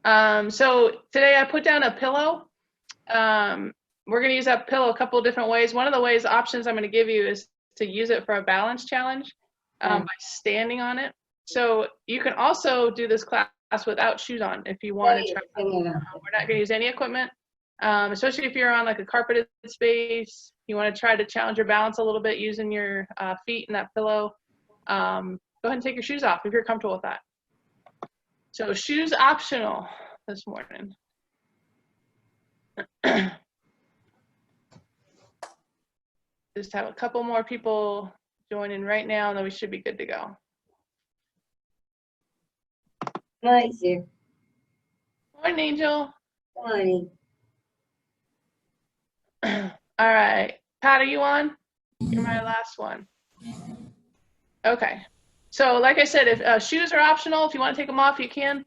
So today I put down a pillow. We're going to use that pillow a couple of different ways. One of the options I'm going to give you is to use it for a balance challenge by standing on it. So you can also do this class without shoes on if you want to try. We're not going to use any equipment, especially if you're on like a carpeted space. You want to try to challenge your balance a little bit using your feet and that pillow. Go ahead and take your shoes off if you're comfortable with that. So shoes optional this morning. Just have a couple more people join in right now, and then we should be good to go. Nice here. Morning, Angel. Morning. All right. Pat, are you on? You're my last one. Okay. So like I said, if shoes are optional, if you want to take them off, you can.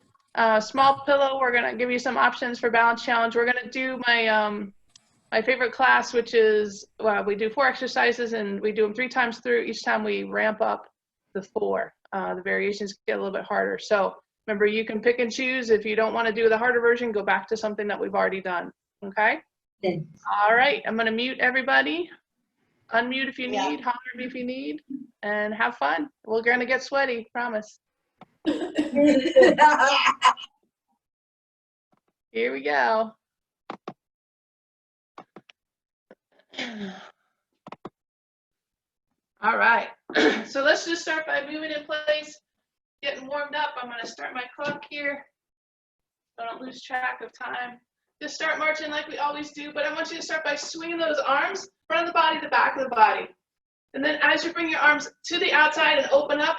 Small pillow, we're going to give you some options for balance challenge. We're going to do my favorite class, which is, we do 4 exercises and we do them 3 times through. Each time we ramp up the 4. The variations get a little bit harder. So remember, you can pick and choose. If you don't want to do the harder version, go back to something that we've already done. Okay? Thanks. All right. I'm going to mute everybody. Unmute if you need, holler at me if you need, and have fun. We're going to get sweaty, promise. Here we go. All right. So let's just start by moving in place, getting warmed up. I'm going to start my clock here so I don't lose track of time. Just start marching like we always do, but I want you to start by swinging those arms, front of the body, the back of the body. And then as you bring your arms to the outside and open up,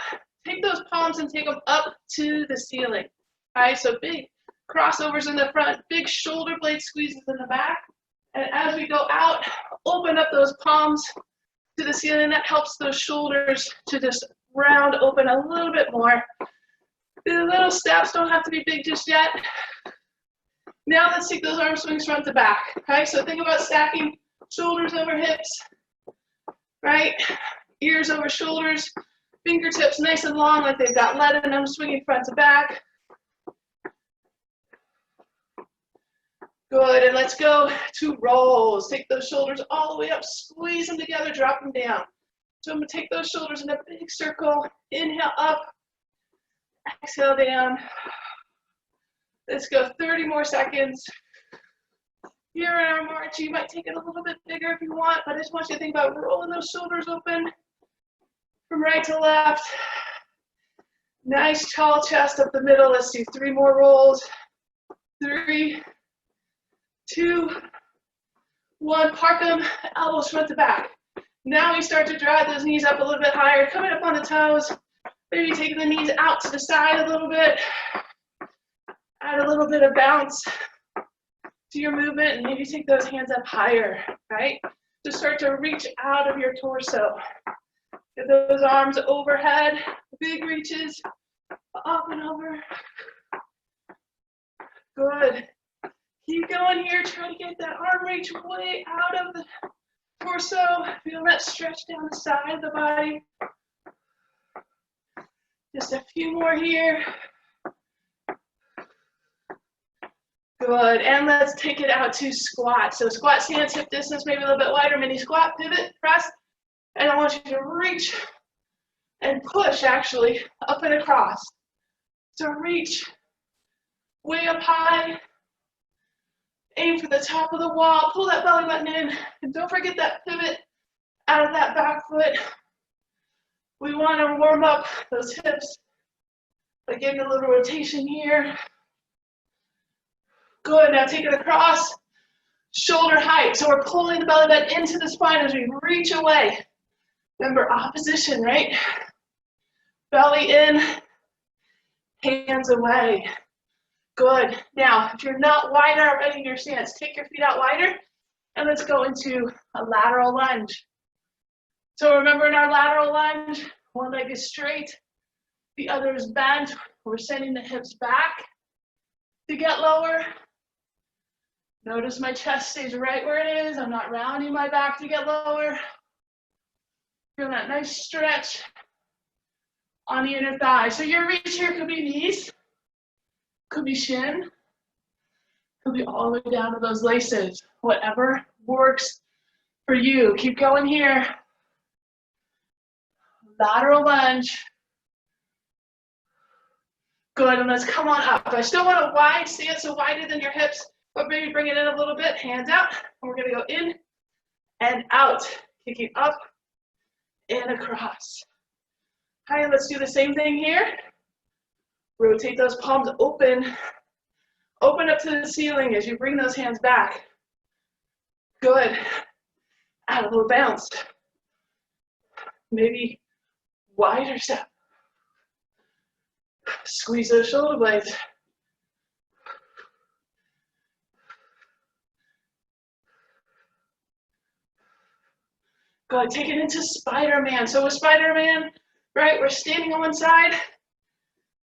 take those palms and take them up to the ceiling. All right, so big crossovers in the front, big shoulder blade squeezes in the back. And as we go out, open up those palms to the ceiling. That helps those shoulders to just round open a little bit more. The little steps don't have to be big just yet. Now let's take those arm swings front to back. Okay, so think about stacking shoulders over hips, right? Ears over shoulders, fingertips nice and long like they've got lead in them, swinging front to back. Good, and let's go to rolls. Take those shoulders all the way up, squeeze them together, drop them down. So I'm gonna take those shoulders in a big circle, inhale up, exhale down. Let's go 30 more seconds. Here in our march, you might take it a little bit bigger if you want, but I just want you to think about rolling those shoulders open from right to left. Nice tall chest up the middle. Let's do 3 more rolls. 3, 2, 1. Park them, elbows front to back. Now we start to drive those knees up a little bit higher, coming up on the toes. Maybe taking the knees out to the side a little bit. Add a little bit of bounce to your movement, and maybe take those hands up higher, right? To start to reach out of your torso. Get those arms overhead, big reaches, up and over. Good. Keep going here, try to get that arm reach way out of the torso. Feel that stretch down the side of the body. Just a few more here. Good, and let's take it out to squat. So squat stance, hip distance, maybe a little bit wider, mini squat, pivot, press. And I want you to reach and push, actually, up and across. So reach way up high. Aim for the top of the wall. Pull that belly button in. And don't forget that pivot out of that back foot. We want to warm up those hips by getting a little rotation here. Good, now take it across, shoulder height. So we're pulling the belly button into the spine as we reach away. Remember, opposition, right? Belly in, hands away. Good. Now, if you're not wider already in your stance, take your feet out wider, and let's go into a lateral lunge. So remember, in our lateral lunge, one leg is straight, the other is bent. We're sending the hips back to get lower. Notice my chest stays right where it is. I'm not rounding my back to get lower. Feel that nice stretch on the inner thigh. So your reach here could be knees, could be shin, It'll be all the way down to those laces. Whatever works for you. Keep going here. Lateral lunge. Good, and let's come on up. I still want a wide stance, so wider than your hips, but maybe bring it in a little bit. Hands out, and we're gonna go in and out. Kicking up and across. All right, let's do the same thing here. Rotate those palms open. Open up to the ceiling as you bring those hands back. Good. Add a little bounce. Maybe wider step. Squeeze those shoulder blades. Good, take it into Spider-Man. So with Spider-Man, right, we're standing on one side,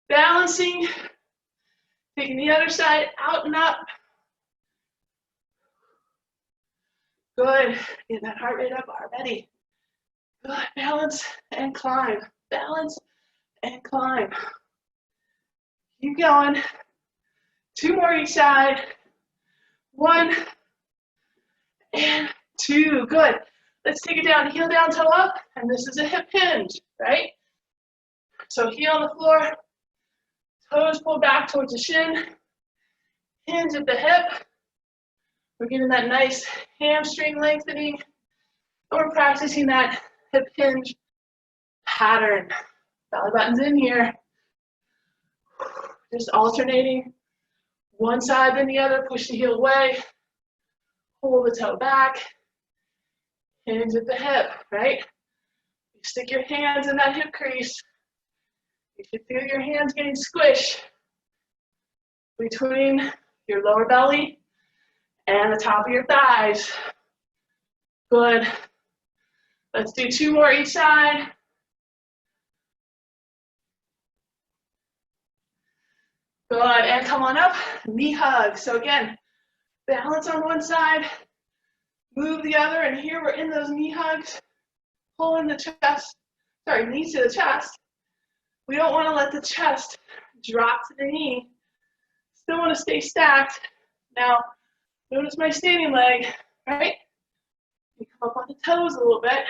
balancing, taking the other side out and up. Good, get that heart rate up already. Good, balance and climb, balance and climb. Keep going. 2 more each side. 1 and 2, good. Let's take it down, heel down, toe up, and this is a hip hinge, right? So heel on the floor, toes pull back towards the shin, hinge at the hip. We're getting that nice hamstring lengthening, and we're practicing that hip hinge pattern. Belly button's in here. Just alternating one side then the other, push the heel away, pull the toe back, hinge at the hip, right? You stick your hands in that hip crease. You should feel your hands getting squished between your lower belly and the top of your thighs. Good. Let's do 2 more each side. Good, and come on up, knee hug. So again, balance on one side, move the other, and here we're in those knee hugs, pulling the chest, knees to the chest. We don't want to let the chest drop to the knee. Still want to stay stacked. Now, notice my standing leg, right? You come up on the toes a little bit.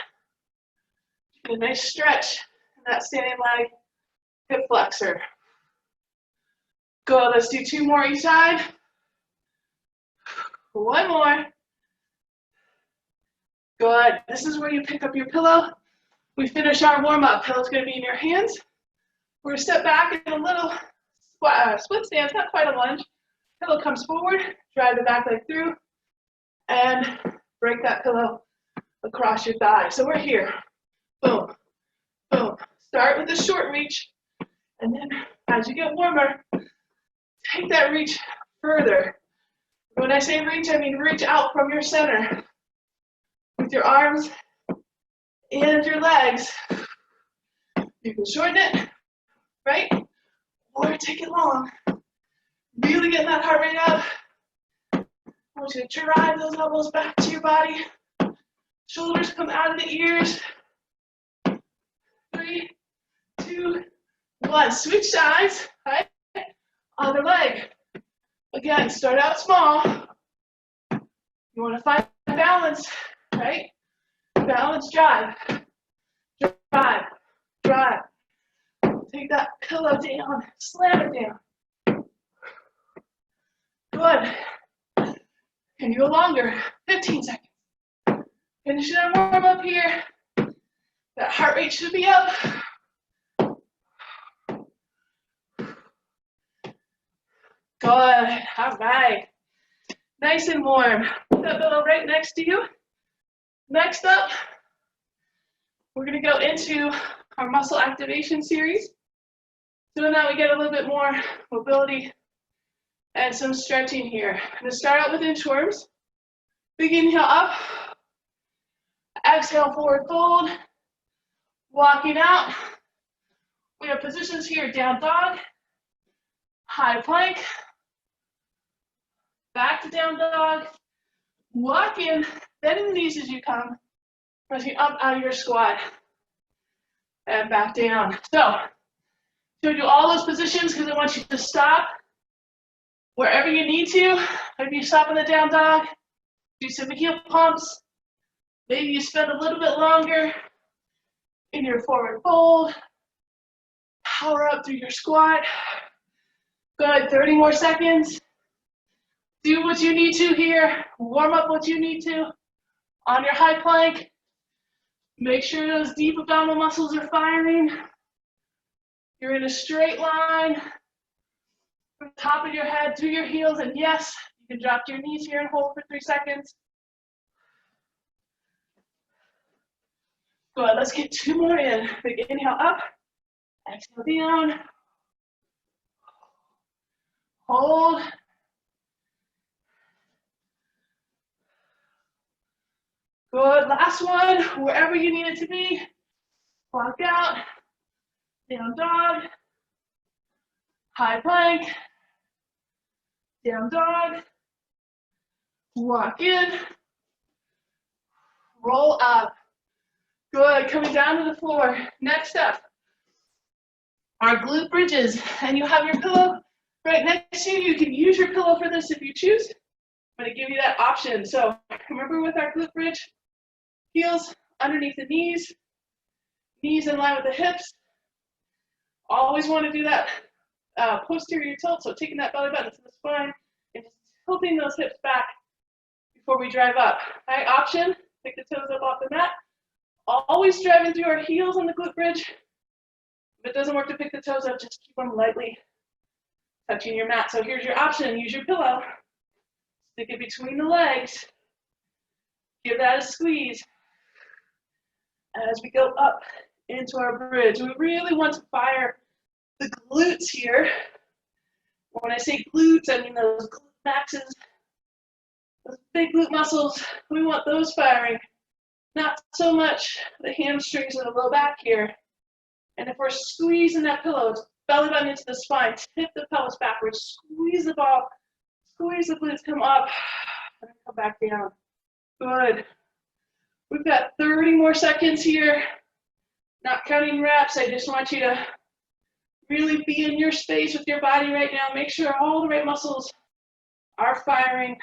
Get a nice stretch in that standing leg, hip flexor. Good, let's do 2 more each side. 1 more. Good, this is where you pick up your pillow. We finish our warm-up. Pillow's gonna be in your hands. We're gonna step back in a little split stance, not quite a lunge. Pillow comes forward, drive the back leg through, and break that pillow across your thigh. So we're here. Boom, boom. Start with a short reach, and then as you get warmer, take that reach further. When I say reach, I mean reach out from your center with your arms and your legs. You can shorten it, right? Or take it long. Really get that heart rate up. I want you to drive those elbows back to your body. Shoulders come out of the ears. 3, 2, 1. Switch sides, right? Other leg. Again, start out small. You want to find balance, right? Balance, drive. Drive, drive. Take that pillow down, slam it down. Good. Can you go longer? 15 seconds. Finishing our warm up here. That heart rate should be up. Good. All right. Nice and warm. Put that pillow right next to you. Next up, we're going to go into our muscle activation series. So now we get a little bit more mobility and some stretching here. I'm going to start out with inchworms. Big inhale up. Exhale, forward fold. Walking out. We have positions here, down dog, high plank, back to down dog, walk in, bending the knees as you come, pressing up out of your squat, and back down. So do all those positions because I want you to stop wherever you need to, Maybe you stop in the down dog, do some heel pumps. Maybe you spend a little bit longer in your forward fold. Power up through your squat. Good, 30 more seconds. Do what you need to here. Warm up what you need to. On your high plank, make sure those deep abdominal muscles are firing. You're in a straight line from the top of your head to your heels, and yes, you can drop to your knees here and hold for 3 seconds. Good, let's get 2 more in. Big inhale up, exhale down. Hold. Good, last one, wherever you need it to be. Walk out, down dog, high plank, down dog, walk in, roll up. Good, coming down to the floor. Next up, our glute bridges, and you have your pillow right next to you. You can use your pillow for this if you choose. I'm gonna give you that option. So remember with our glute bridge, heels underneath the knees, knees in line with the hips. Always want to do that posterior tilt, so taking that belly button to the spine and just tilting those hips back before we drive up. Right, option, pick the toes up off the mat. Always driving through our heels on the glute bridge. If it doesn't work to pick the toes up, just keep them lightly touching your mat. So here's your option, use your pillow. Stick it between the legs. Give that a squeeze. As we go up into our bridge, we really want to fire the glutes here. When I say glutes, I mean those glute maxes, those big glute muscles. We want those firing, not so much the hamstrings or the low back here. And if we're squeezing that pillow, belly button into the spine, tip the pelvis backwards, squeeze the ball, squeeze the glutes, come up, and then come back down. Good. We've got 30 more seconds here. Not counting reps, I just want you to really be in your space with your body right now. Make sure all the right muscles are firing.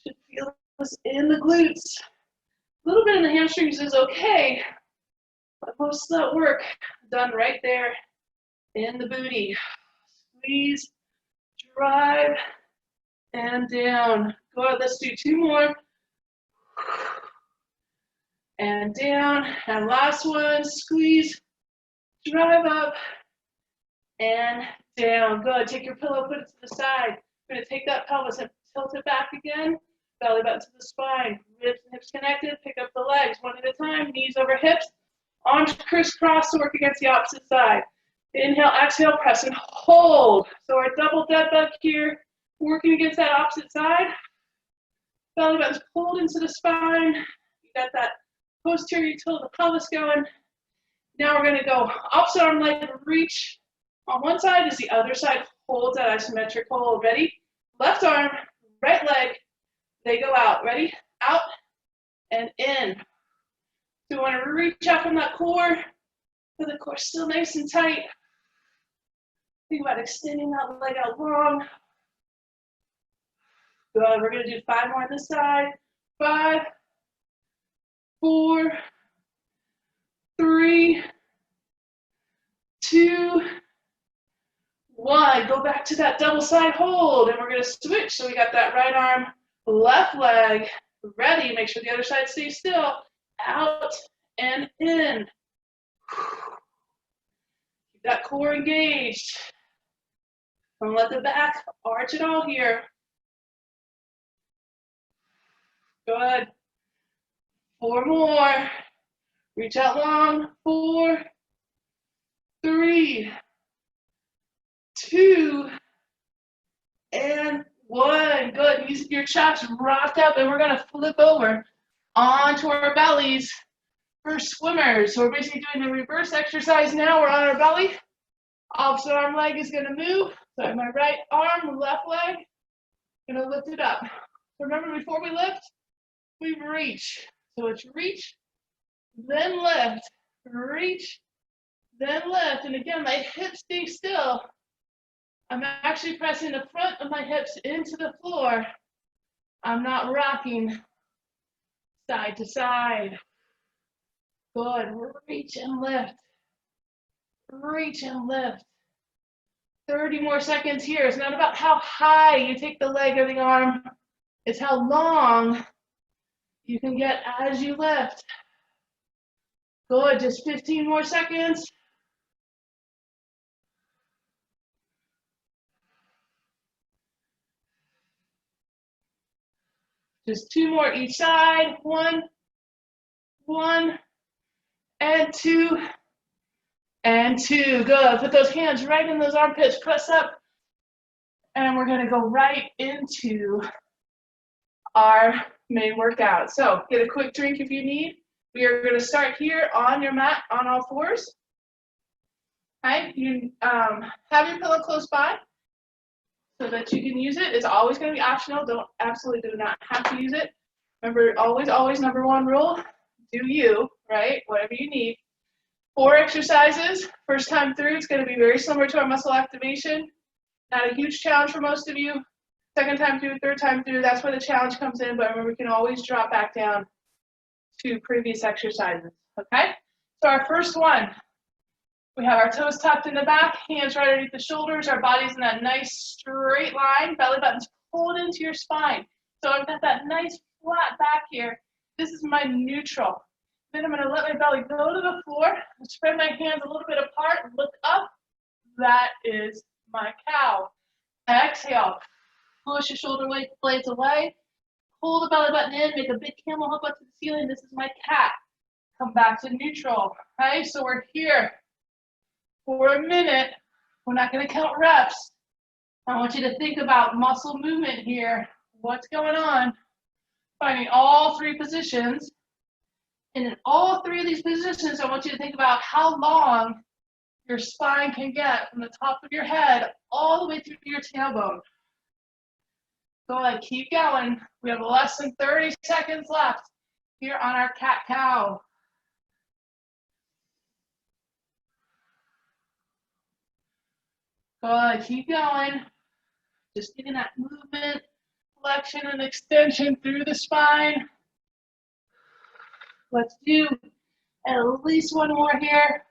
Should feel this in the glutes. A little bit in the hamstrings is okay, but most of that work done right there in the booty. Squeeze, drive, and down. Good, let's do 2 more. And down, and last one, squeeze, drive up, and down. Good, take your pillow, put it to the side. We're gonna take that pelvis and tilt it back again, belly button to the spine, ribs and hips connected, pick up the legs one at a time, knees over hips, arms crisscross to work against the opposite side. Inhale, exhale, press and hold. So our double dead bug here, working against that opposite side. Belly button's pulled into the spine. You got that posterior tilt, the pelvis going. Now we're gonna go opposite arm leg, reach on one side as the other side holds that isometric hold. Ready? Left arm, right leg, they go out. Ready? Out and in. So we wanna reach out from that core, so the core still nice and tight. Think about extending that leg out long. Good, we're gonna do 5 more on this side. 5, 4, 3, 2, 1. Go back to that double side hold, and we're gonna switch. So we got that right arm, left leg, ready. Make sure the other side stays still. Out and in. Keep that core engaged. Don't let the back arch at all here. Good. 4 more. Reach out long. 4, 3, 2, and 1. Good. Use your chops, rock up, and we're gonna flip over onto our bellies for swimmers. So we're basically doing the reverse exercise now. We're on our belly. Opposite arm leg is gonna move. So I have my right arm, left leg, gonna lift it up. Remember, before we lift, we reach. So it's reach, then lift, reach, then lift. And again, my hips stay still. I'm actually pressing the front of my hips into the floor. I'm not rocking side to side. Good. Reach and lift. Reach and lift. 30 more seconds here. It's not about how high you take the leg or the arm. It's how long you can get as you lift. Good. Just 15 more seconds. Just 2 more each side. 1, 1, and 2, and 2. Good. Put those hands right in those armpits. Press up. And we're going to go right into our main workout. So get a quick drink if you need. We are going to start here on your mat on all fours. Right? You have your pillow close by so that you can use it. It's always going to be optional. Absolutely do not have to use it. Remember, always number one rule, do you, right? Whatever you need. 4 exercises. First time through, it's going to be very similar to our muscle activation. Not a huge challenge for most of you. Second time through, third time through, that's where the challenge comes in. But remember, we can always drop back down to previous exercises, okay? So our first one, we have our toes tucked in the back, hands right underneath the shoulders, our body's in that nice straight line, belly button's pulled into your spine. So I've got that nice flat back here. This is my neutral. Then I'm gonna let my belly go to the floor, spread my hands a little bit apart, and look up. That is my cow. Exhale, push your shoulder blades away, pull the belly button in, make a big camel hump up to the ceiling. This is my cat. Come back to neutral, okay? So we're here for a minute. We're not gonna count reps. I want you to think about muscle movement here. What's going on? Finding all 3 positions. And in all 3 of these positions, I want you to think about how long your spine can get from the top of your head all the way through to your tailbone. Go ahead, keep going. We have less than 30 seconds left here on our cat-cow. Go ahead, keep going. Just getting that movement, flexion and extension through the spine. Let's do at least 1 more here.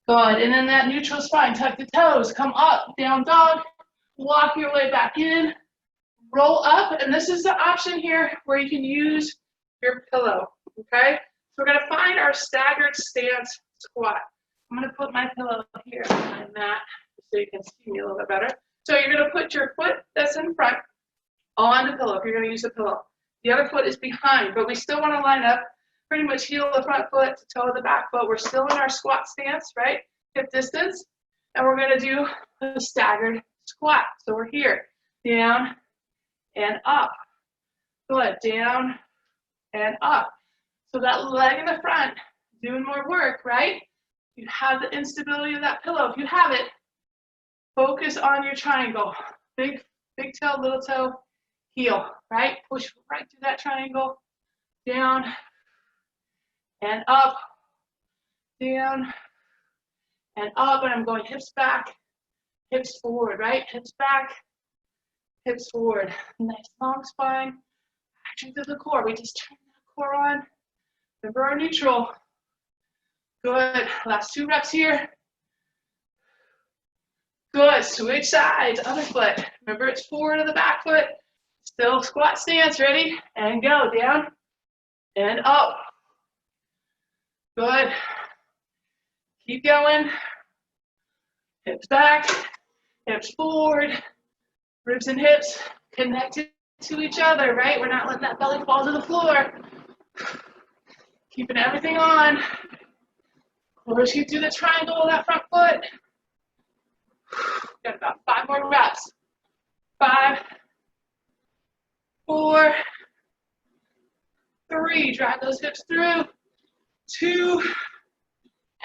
Good, and then that neutral spine, tuck the toes, come up, down dog, walk your way back in, roll up, and this is the option here where you can use your pillow, okay? So we're gonna find our staggered stance squat. I'm gonna put my pillow here on my mat so you can see me a little bit better. So you're gonna put your foot that's in front on the pillow if you're gonna use a pillow. The other foot is behind, but we still wanna line up pretty much heel of the front foot to toe of the back foot. We're still in our squat stance, right? Hip distance. And we're gonna do a staggered squat. So we're here, down and up. Good, down and up. So that leg in the front, doing more work, right? You have the instability of that pillow. If you have it, focus on your triangle. Big toe, little toe, heel, right? Push right through that triangle, down and up, down and up, and I'm going hips back, hips forward, right? Hips back, hips forward. Nice long spine, action through the core. We just turn that core on. Remember our neutral. Good, last 2 reps here. Good, switch sides, other foot. Remember it's forward of the back foot. Still squat stance, ready? And go, down and up. Good. Keep going. Hips back, hips forward, ribs and hips connected to each other, right? We're not letting that belly fall to the floor. Keeping everything on. Push you through the triangle of that front foot. Got about 5 more reps. 5, 4, 3. Drive those hips through. 2,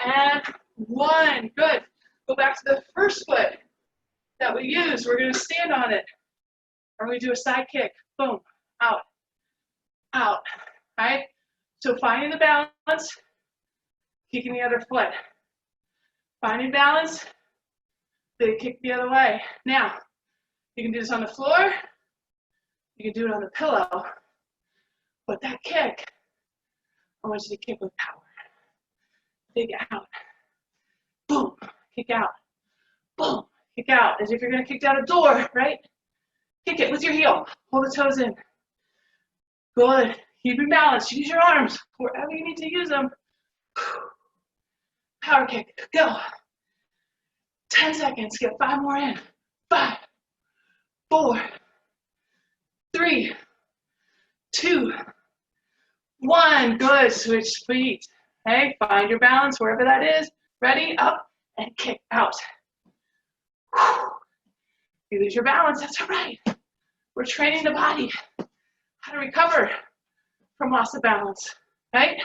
and 1. Good. Go back to the first foot that we used. We're going to stand on it. Or we do a side kick. Boom. Out. Out. All right? So finding the balance, kicking the other foot. Finding balance, big kick the other way. Now, you can do this on the floor, you can do it on the pillow, but that kick, I want you to kick with power. Dig out, boom, kick out, boom, kick out, as if you're gonna kick down a door, right? Kick it with your heel, pull the toes in. Good, keep your balance, use your arms wherever you need to use them. Power kick, go. 10 seconds, get 5 more in. 5, 4, 3, 2, 1. Good, switch feet. Okay, find your balance wherever that is. Ready, up, and kick out. You lose your balance, that's all right. We're training the body how to recover from loss of balance, right?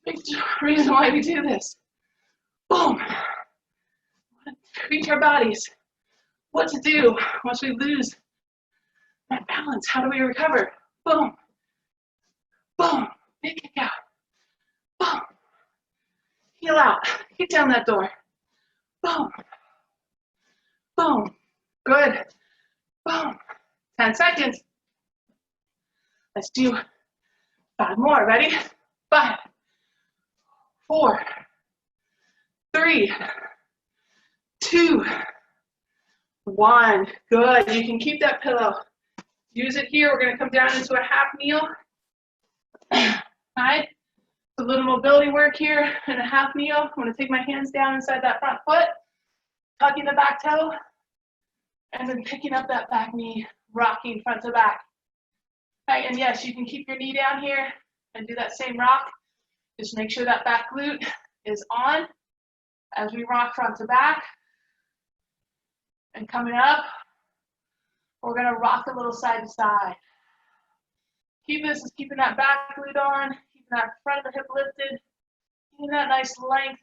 Big reason why we do this. Boom. Teach our bodies what to do once we lose that balance. How do we recover? Boom. Boom. Big kick out. Boom. Heel out. Kick down that door. Boom. Boom. Good. Boom. 10 seconds. Let's do 5 more. Ready? 5, 4, 3, 2, 1. Good. You can keep that pillow. Use it here. We're going to come down into a half kneel. Right? A little mobility work here in a half kneel. I'm going to take my hands down inside that front foot, tucking the back toe, and then picking up that back knee, rocking front to back. Right? And yes, you can keep your knee down here and do that same rock. Just make sure that back glute is on as we rock front to back. And coming up, we're going to rock a little side to side. Keep this is keeping that back glute on, keeping that front of the hip lifted, keeping that nice length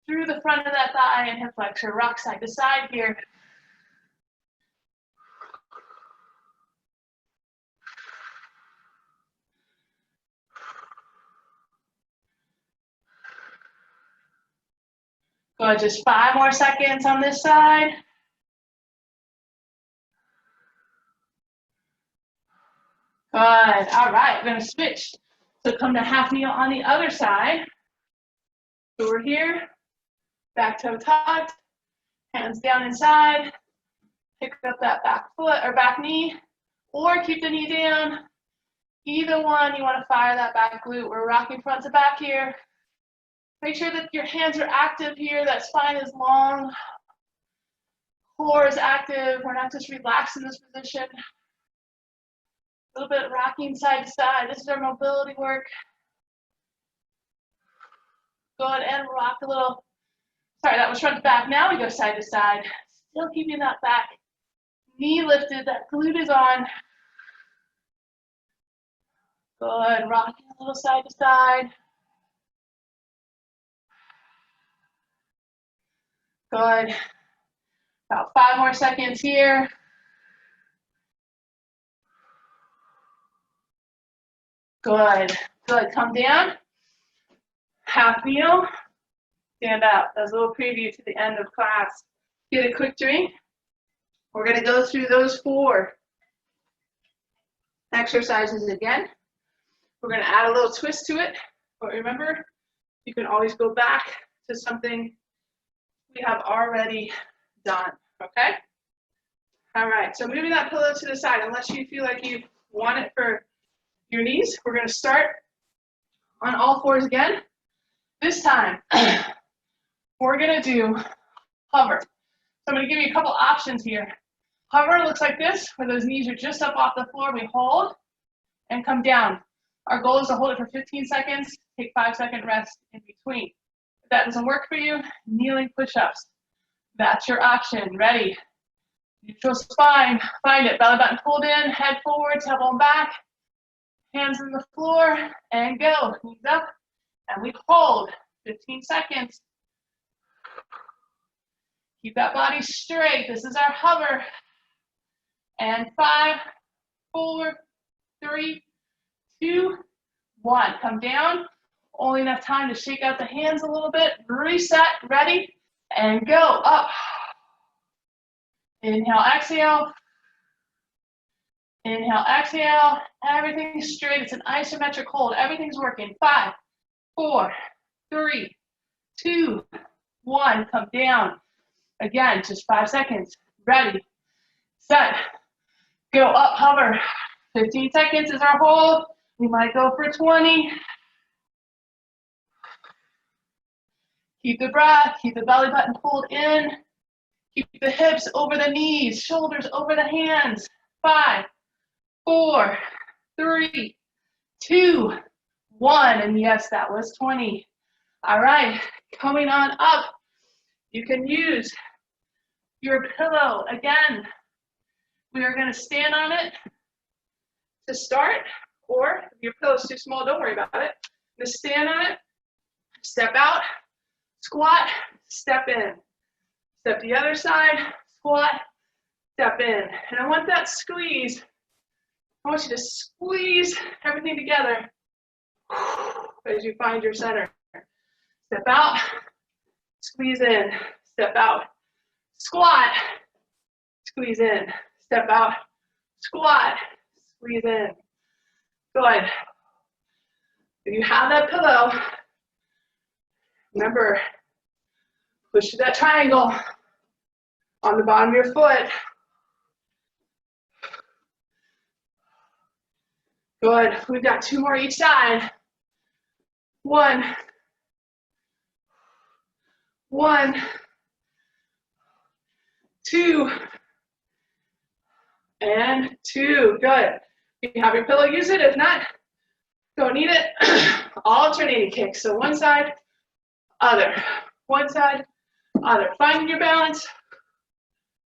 through the front of that thigh and hip flexor. Rock side to side here. Good, just 5 more seconds on this side. Good, all right, we're gonna switch. So come to half kneel on the other side. So we're here, back toe tucked, hands down inside, pick up that back foot or back knee, or keep the knee down. Either one, you wanna fire that back glute. We're rocking front to back here. Make sure that your hands are active here, that spine is long, core is active. We're not just relaxed in this position. A little bit of rocking side to side. This is our mobility work. Go ahead and rock a little. Sorry, that was front to back. Now we go side to side. Still keeping that back knee lifted, that glute is on. Good, rocking a little side to side. Good. About 5 more seconds here. Good. Good. Come down. Half kneel. Stand up. That's a little preview to the end of class. Get a quick drink. We're going to go through those 4 exercises again. We're going to add a little twist to it. But remember, you can always go back to something we have already done. Okay? All right. So moving that pillow to the side, unless you feel like you want it for your knees, we're going to start on all 4s again. This time, we're going to do hover. So I'm going to give you a couple options here. Hover looks like this, where those knees are just up off the floor. We hold and come down. Our goal is to hold it for 15 seconds, take 5-second rest in between. If that doesn't work for you, kneeling push-ups. That's your option. Ready? Neutral spine. Find it. Belly button pulled in, head forward, tailbone back. Hands on the floor, and go. Knees up, and we hold 15 seconds. Keep that body straight. This is our hover. And 5, 4, 3, 2, 1. Come down, Only enough time to shake out the hands a little bit, reset, ready, and go up. Inhale, exhale. Inhale, exhale. Everything's straight. It's an isometric hold. Everything's working. 5, 4, 3, 2, 1. Come down. Again, just 5 seconds. Ready, set, go up, hover. 15 seconds is our hold. We might go for 20. Keep the breath, keep the belly button pulled in. Keep the hips over the knees, shoulders over the hands. 5, 4, 3, 2, 1. And yes, that was 20. All right, coming on up. You can use your pillow again. We are going to stand on it to start, or if your pillow's too small, don't worry about it. Just stand on it, step out, squat, step in. Step the other side, squat, step in. And I want that squeeze. I want you to squeeze everything together as you find your center. Step out, squeeze in, step out, squat, squeeze in, step out, squat, squeeze in. Good. If you have that pillow, remember, push to that triangle on the bottom of your foot. Good. We've got 2 more each side. 1, 1, 2, and 2. Good. If you have your pillow, use it. If not, don't need it. Alternating kicks. So one side, other. One side, other. Finding your balance.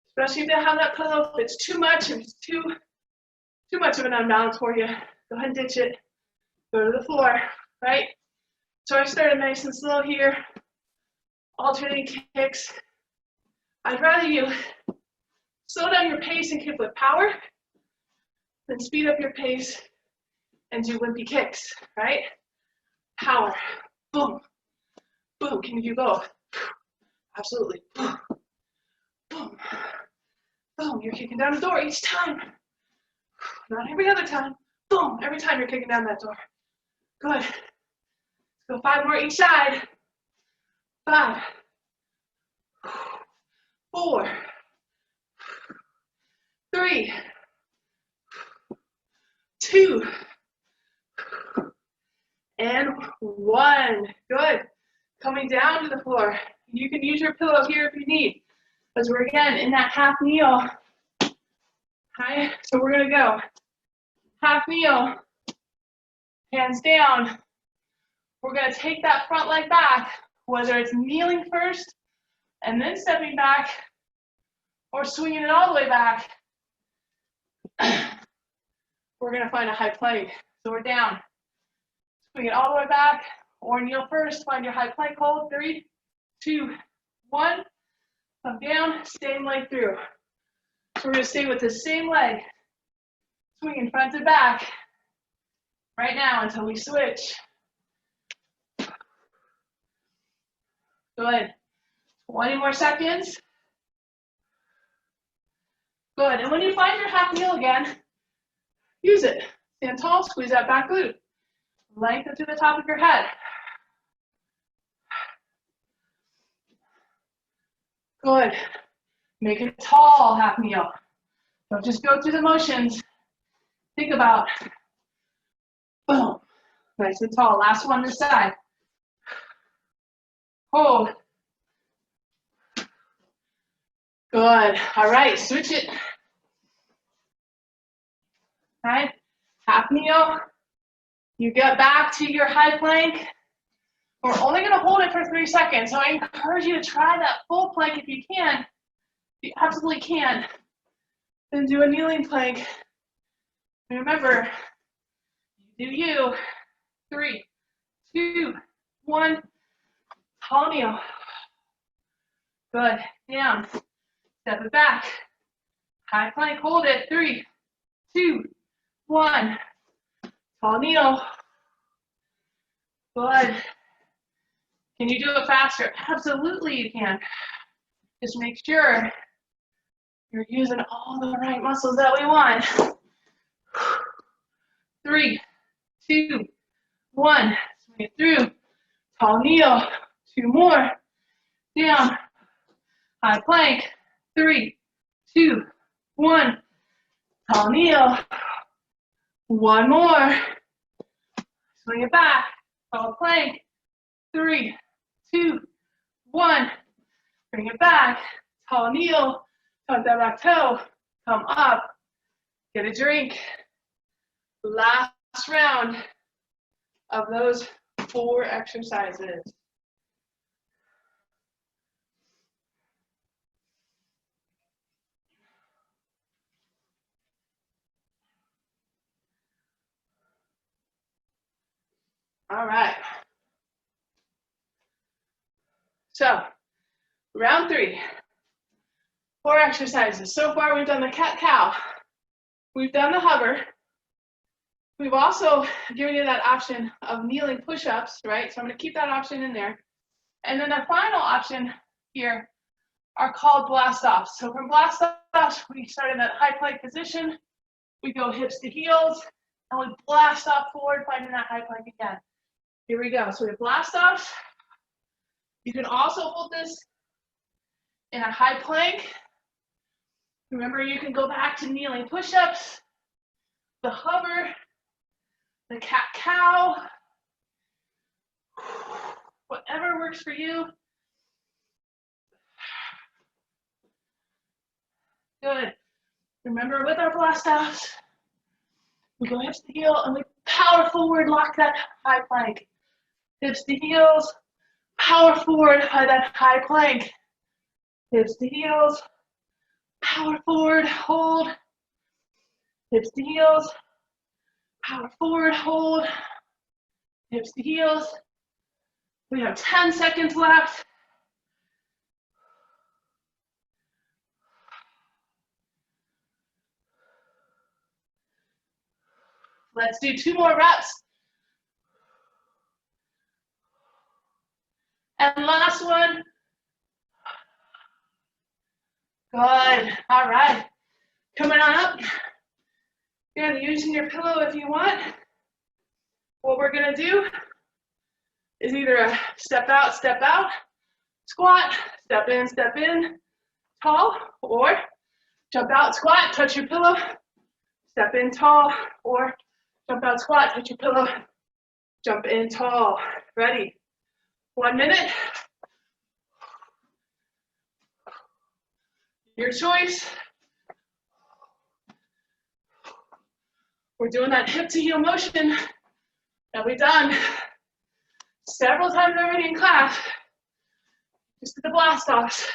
Especially if you have that pillow. If it's too much, if it's too much of an unbalance for you, go ahead and ditch it. Go to the floor, right? So I started nice and slow here. Alternating kicks. I'd rather you slow down your pace and kick with power than speed up your pace and do wimpy kicks, right? Power. Boom. Boom. Can you do both? Absolutely. Boom. Boom. Boom. You're kicking down the door each time. Not every other time. Boom. Every time you're kicking down that door. Good. Let's go 5 more each side. 5, 4, 3, 2, and 1. Good. Coming down to the floor. You can use your pillow here if you need, because we're again in that half kneel. Okay, so we're gonna go half kneel, hands down. We're gonna take that front leg back, whether it's kneeling first and then stepping back, or swinging it all the way back. We're gonna find a high plank. So we're down. Swing it all the way back, or kneel first, find your high plank hold. 3, 2, 1. Come down, same leg through. So we're gonna stay with the same leg, swinging front to back right now until we switch. Good. 20 more seconds. Good. And when you find your half kneel again, use it. Stand tall, squeeze that back glute. Lengthen to the top of your head. Good. Make it tall, half kneel. Don't just go through the motions. Think about, boom, nice and tall. Last one this side. Hold. Good. All right, switch it. All right, half kneel. You get back to your high plank. We're only gonna hold it for 3 seconds, so I encourage you to try that full plank if you can. If you absolutely can, then do a kneeling plank. And remember, you do you. 3, 2, 1. Tall kneel. Good. Down. Step it back. High plank. Hold it. 3, 2, 1. Tall kneel. Good. Can you do it faster? Absolutely you can. Just make sure you're using all the right muscles that we want. 3, 2, 1. Swing it through. Tall kneel. 2 more. Down. High plank. 3, 2, 1. Tall kneel. 1 more. Swing it back. Tall plank. 3, 2, 1. Bring it back. Tall kneel. Tuck that back toe. Come up. Get a drink. Last round of those 4 exercises. All right. So, round 3. 4 exercises. So far, we've done the cat-cow. We've done the hover. We've also given you that option of kneeling push-ups, right? So I'm going to keep that option in there. And then the final option here are called blast-offs. So from blast-offs, we start in that high plank position. We go hips to heels, and we blast off forward, finding that high plank again. Here we go. So we have blast-offs. You can also hold this in a high plank. Remember, you can go back to kneeling push-ups, the hover, the cat-cow, whatever works for you. Good. Remember, with our blast-offs, we go hips to heel and we power forward, lock that high plank. Hips to heels, power forward by that high plank. Hips to heels, power forward, hold. Hips to heels, power forward, hold. Hips to heels. We have 10 seconds left. Let's do 2 more reps. And last one. Good. All right. Coming on up. You're using your pillow if you want. What we're going to do is either a step out, squat, step in, tall, or jump out, squat, touch your pillow, step in tall, or jump out, squat, touch your pillow, jump in tall. Ready? 1 minute. Your choice. We're doing that hip to heel motion that we've done several times already in class. Just did the blast offs.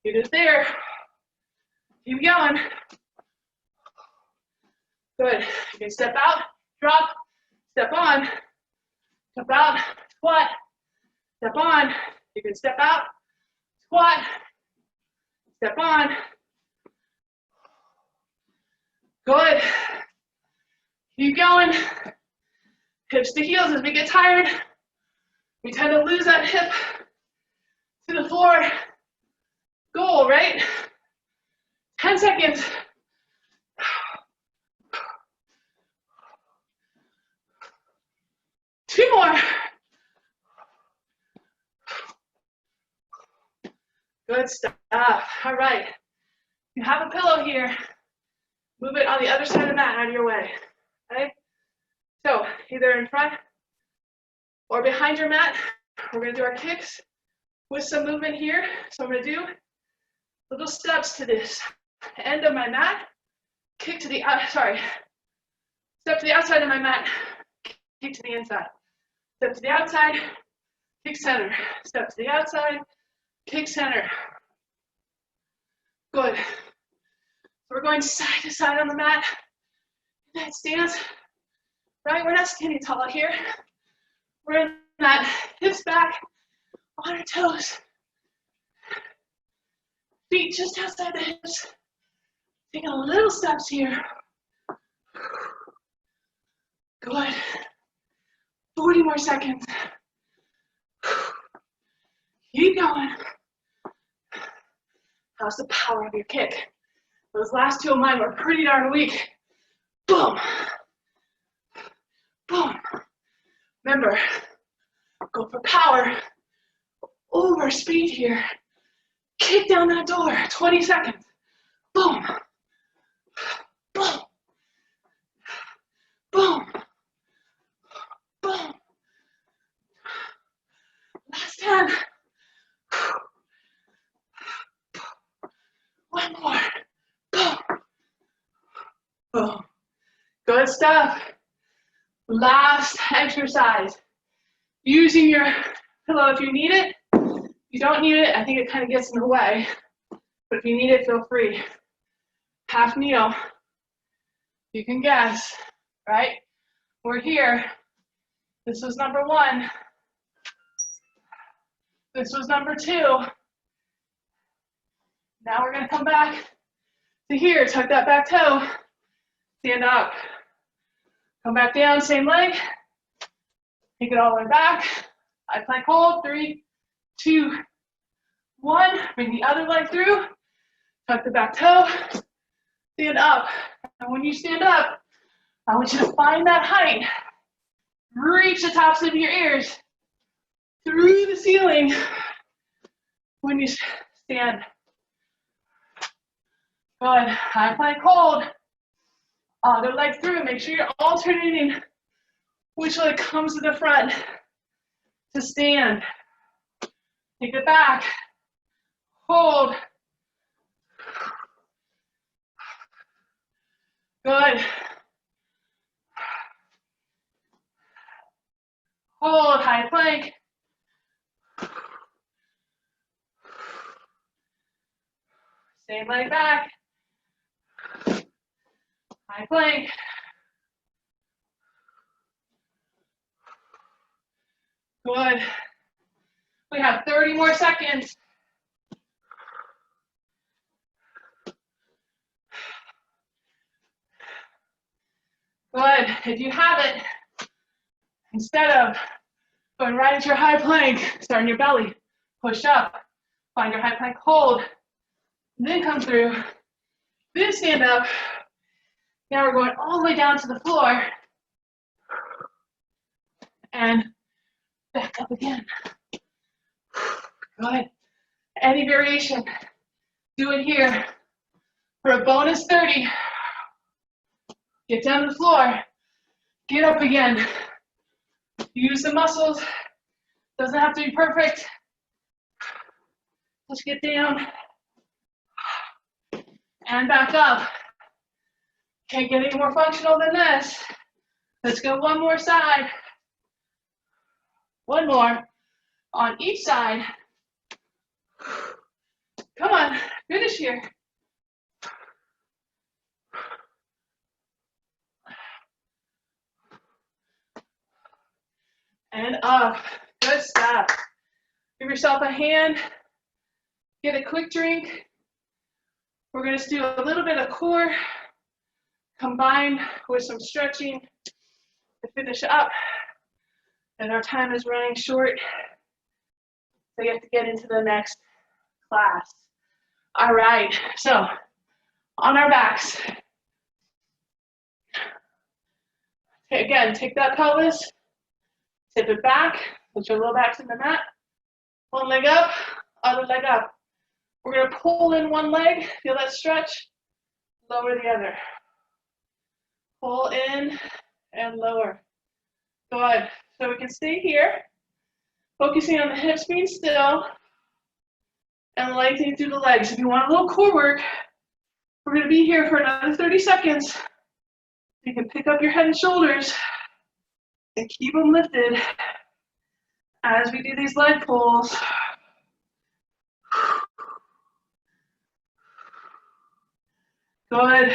You did it there. Keep going. Good. You can step out, drop, step on, step out, squat, step on. You can step out, squat, step on. Good. Keep going. Hips to heels as we get tired. We tend to lose that hip to the floor. Goal, right? 10 seconds. Two more. Good stuff. All right. You have a pillow here. Move it on the other side of the mat out of your way. Okay? So either in front or behind your mat, we're going to do our kicks with some movement here. So I'm going to do little steps to this end of my mat, kick to the step to the outside of my mat, kick to the inside. Step to the outside, kick center. Step to the outside, kick center. Good. So we're going side to side on the mat. That stance, right? We're not standing tall here. We're in that hips back, on our toes. Feet just outside the hips. Taking a little steps here. Good. 40 more seconds. Keep going. How's the power of your kick? Those last two of mine were pretty darn weak. Boom. Boom. Remember, go for power over speed here. Kick down that door, 20 seconds. Boom. Boom. Boom. Boom. Last 10. One more. Boom. Boom. Good stuff. Last exercise. Using your pillow if you need it. If you don't need it, I think it kind of gets in the way. But if you need it, feel free. Half kneel. You can guess, right? We're here. This was number 1. This was number 2. Now we're going to come back to here. Tuck that back toe. Stand up. Come back down, same leg. Take it all the way back. I plank hold. 3, 2, 1. Bring the other leg through. Tuck the back toe. Stand up. And when you stand up, I want you to find that height. Reach the tops of your ears through the ceiling when you stand. Good. High plank hold. Other leg through. Make sure you're alternating which leg comes to the front to stand. Take it back. Hold. Good. Hold, high plank. Same leg back. High plank. Good. We have 30 more seconds. Good. If you have it, instead of going right into your high plank, start in your belly, push up, find your high plank hold, then come through, then stand up. Now we're going all the way down to the floor and back up again. Good. Any variation, do it here for a bonus 30. Get down to the floor, get up again. Use the muscles, doesn't have to be perfect. Let's get down and back up. Can't get any more functional than this. Let's go one more side. One more on each side. Come on, finish here. And up. Good stuff. Give yourself a hand. Get a quick drink. We're going to do a little bit of core combined with some stretching to finish up. And our time is running short, so you have to get into the next class. All right, so on our backs. Okay, again, take that pelvis, tip it back, put your low back to the mat. One leg up, other leg up. We're going to pull in one leg, feel that stretch, lower the other. Pull in and lower. Good. So we can stay here, focusing on the hips being still and lengthening through the legs. If you want a little core work, we're going to be here for another 30 seconds. You can pick up your head and shoulders and keep them lifted as we do these leg pulls. Good.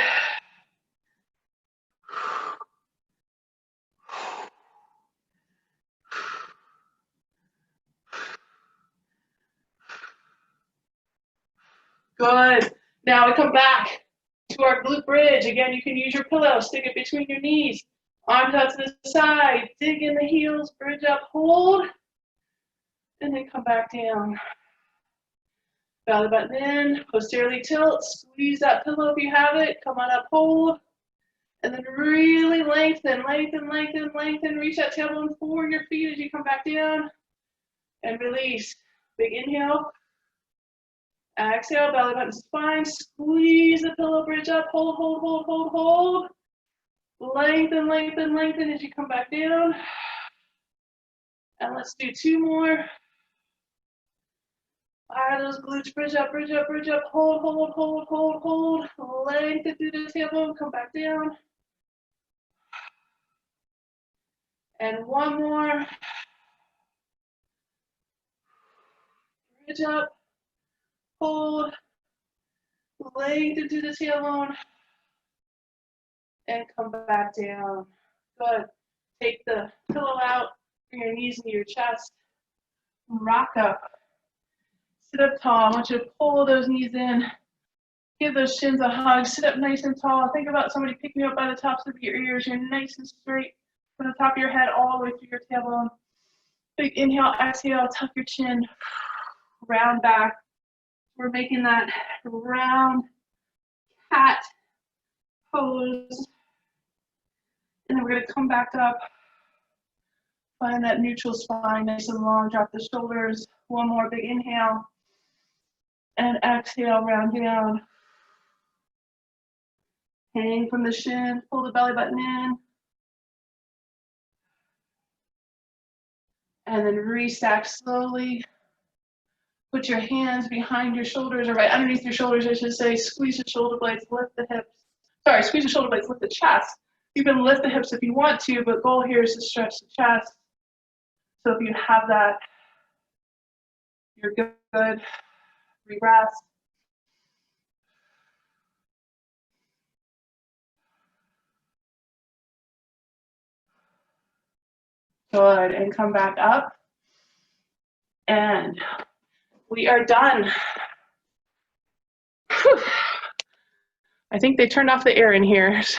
Good. Now we come back to our glute bridge. Again, you can use your pillow, stick it between your knees, Arms out to the side, dig in the heels, bridge up, hold, and then come back down. Belly button in, posteriorly tilt, squeeze that pillow if you have it, come on up, hold, and then really lengthen, lengthen, lengthen, lengthen, reach that tailbone for your feet as you come back down, and release. Big inhale, exhale, belly button spine, squeeze the pillow, bridge up, hold, hold, hold, hold, hold, lengthen, lengthen, lengthen as you come back down, and let's do 2 more. Fire those glutes, bridge up, bridge up, bridge up, hold, hold, hold, hold, hold, lengthen through the tailbone, come back down. And 1 more. Bridge up, hold, lengthen through the tailbone, and come back down. Good. Take the pillow out, bring your knees into your chest, rock up. Sit up tall. I want you to pull those knees in. Give those shins a hug. Sit up nice and tall. Think about somebody picking you up by the tops of your ears. You're nice and straight from the top of your head all the way through your tailbone. Big inhale, exhale, tuck your chin, round back. We're making that round cat pose. And then we're going to come back up. Find that neutral spine nice and long. Drop the shoulders. 1 more big inhale. And exhale, round down. Hang from the shin, pull the belly button in. And then restack slowly. Put your hands behind your shoulders, or right underneath your shoulders, I should say. Squeeze the shoulder blades, lift the hips. Sorry, squeeze the shoulder blades, lift the chest. You can lift the hips if you want to, but goal here is to stretch the chest. So if you have that, you're good. Re-rest. Good, and come back up. And we are done. Whew. I think they turned off the air in here.